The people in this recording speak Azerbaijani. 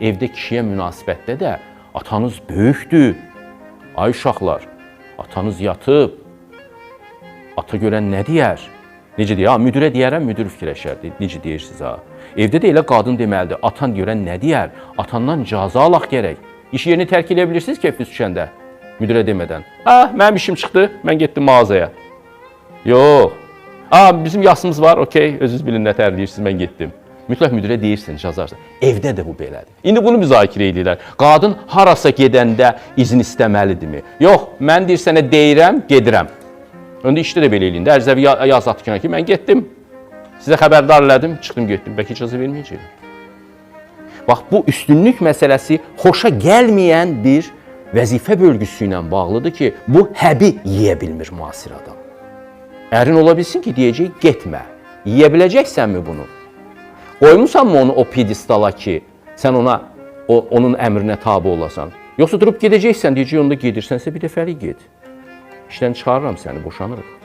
evdə kişiyə münasibətdə də atanız böyükdür. Ay uşaqlar, atanız yatıb. Ata görən nə deyər? Necə deyər? Müdürə deyərəm, müdür fikirləşərdi. Necə deyirsiniz ha? Evdə də elə qadın deməlidir. Atan görən nə deyər? Atandan icazə alaq gərək. İş yerini tərk edə bilirsiniz keyfiniz düşəndə. Müdürə demədən. Mənim işim çıxdı, mən getdim mağazaya. Yox. Bizim yasımız var, okey, özünüz bilin nə tərləyirsiniz, mən getdim. Mütləq müdürə deyirsin, yazarsan. Evdə də bu belədir. İndi bunu müzakirə edirlər. Qadın harasa gedəndə izin istəməlidirmi? Yox, mən deyir sənə deyirəm, gedirəm. Öndə işdə də belə eləyin də, ərzəvi yaz atqına ki, mən getdim. Sizə xəbərdar elədim, çıxdım, getdim. Bəlkə icazə verməyəcəyim. Bax, bu üstünlük məsələsi xoşa gəlməyən bir vəzifə bölgüsü ilə bağlıdır ki, bu həbi yeyə bilmir müasir adam. Ərin ola bilsin ki, deyəcək, getmə. Yeyə biləcəksənmi bunu? Qoymusanmı onu o pedestala ki, sən onun əmrinə tabi olasan? Yoxsa durub gedəcəksən, deyəcək, onda gedirsənsə bir dəfəlik get. İşdən çıxarıram səni, boşanırıq.